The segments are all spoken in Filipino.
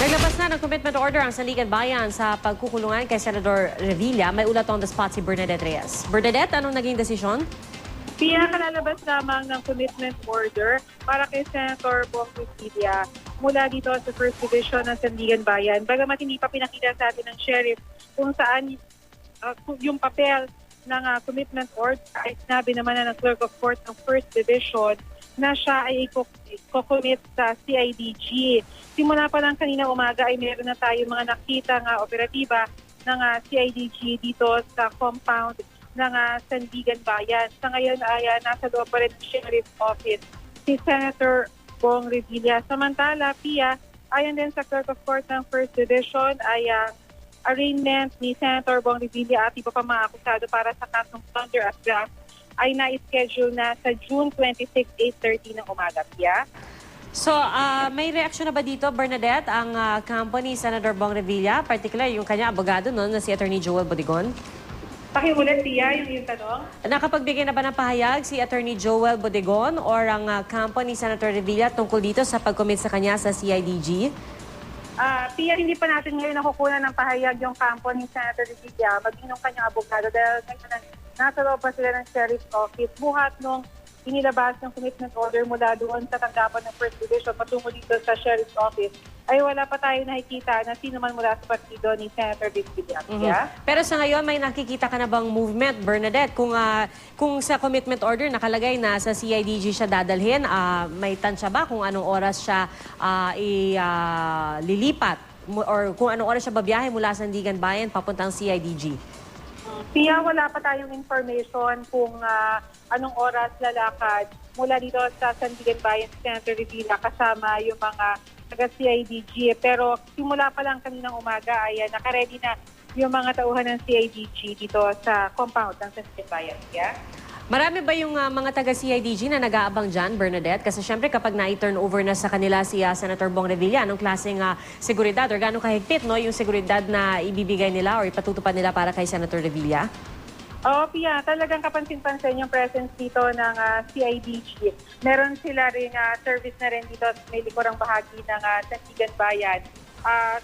Naglabas na ng commitment order ang Sandigan Bayan sa pagkukulungan kay Senador Revilla. May ulat on the spot si Bernadette Reyes. Bernadette, anong naging desisyon? Pinakalalabas lamang ng commitment order para kay Senator Bong Revilla mula dito sa First Division ng Sandigan Bayan. Bagamat hindi pa pinakita sa atin ng sheriff kung saan yung papel ng commitment order ay sinabi naman na ng Clerk of Court ng First Division na siya ay i-commit sa CIDG. Simula pa lang kanina umaga ay meron na tayo mga nakita operatiba ng CIDG dito sa compound ng Sandigan Bayan. Sa ngayon ay nasa loob pa rin ng Sheriff's Office si Senator Bong Revilla. Samantala, Pia, ayon din sa Clerk of Court ng First Division ay arraignment ni Senator Bong Revilla at iba pa mga akusado para sa kasong plunder at graft ay na-schedule na sa June 26, 8:30 ng umaga, Pia. So, may reaksyon na ba dito, Bernadette, ang company Senator Bong Revilla, particular yung kanya abogado noon na si Attorney Joel Bodegon? Pakiulit, Pia, yung tanong. Nakapagbigay na ba ng pahayag si Attorney Joel Bodegon or ang company Senator Revilla tungkol dito sa pag-commit sa kanya sa CIDG? Pia, hindi pa natin ngayon nakukunan ng pahayag yung kampo ni Senator Revilla, maging nung kanyang abogado dahil nasa loob pa sila ng Sheriff's Office. Buhat nung inilabas ng commitment order mula doon sa tanggapan ng First Division patungo dito sa Sheriff's Office, ay wala pa tayo nakikita na sino man mula sa partido ni Senator Revilla. Pero sa ngayon, may nakikita ka na bang movement, Bernadette? Kung sa commitment order nakalagay na sa CIDG siya dadalhin, may tansya ba kung anong oras siya lilipat? Or kung anong oras siya babiyahe mula sa Sandigan Bayan papuntang CIDG? Pia, wala pa tayong information kung anong oras lalakad mula dito sa Sandigan Bayan si Senator Revilla kasama yung mga taga-CIDG. Pero simula pa lang kaninang umaga ay nakaredy na yung mga tauhan ng CIDG dito sa compound ng Sandigan Bayan. Yeah? Marami ba yung mga taga-CIDG na nag-aabang dyan, Bernadette? Kasi syempre kapag na-turn over na sa kanila si Senator Bong Revilla, anong klaseng seguridad or gano'ng kahigpit yung seguridad na ibibigay nila or ipatutupad nila para kay Senator Revilla? Oo, Pia, talagang kapansin-pansin yung presence dito ng CIDG. Meron sila rin service na rin dito sa may likurang bahagi ng Sandigan Bayan.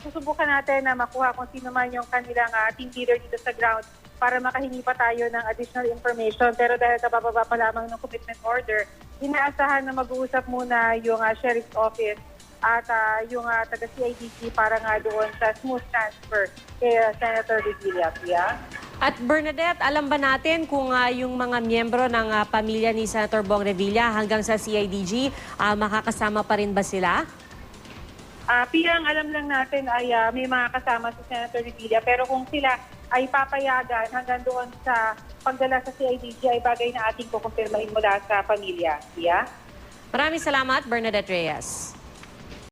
Susubukan natin na makuha kung sino man yung kanilang team leader dito sa ground para makahingi pa tayo ng additional information. Pero dahil kabababa pa lamang ng commitment order, inaasahan na mag-uusap muna yung Sheriff's Office at yung taga-CIDG para nga doon sa smooth transfer kay Senator Revilla. Pia? At Bernadette, alam ba natin kung yung mga miyembro ng pamilya ni Senator Bong Revilla hanggang sa CIDG, makakasama pa rin ba sila? Pia, ang alam lang natin ay may mga kasama si Senator Revilla, pero kung sila ay papayagan hanggang doon sa pagdala sa CIDG ay bagay na ating kukumpirmahin mula sa pamilya. Pia? Maraming salamat, Bernadette Reyes.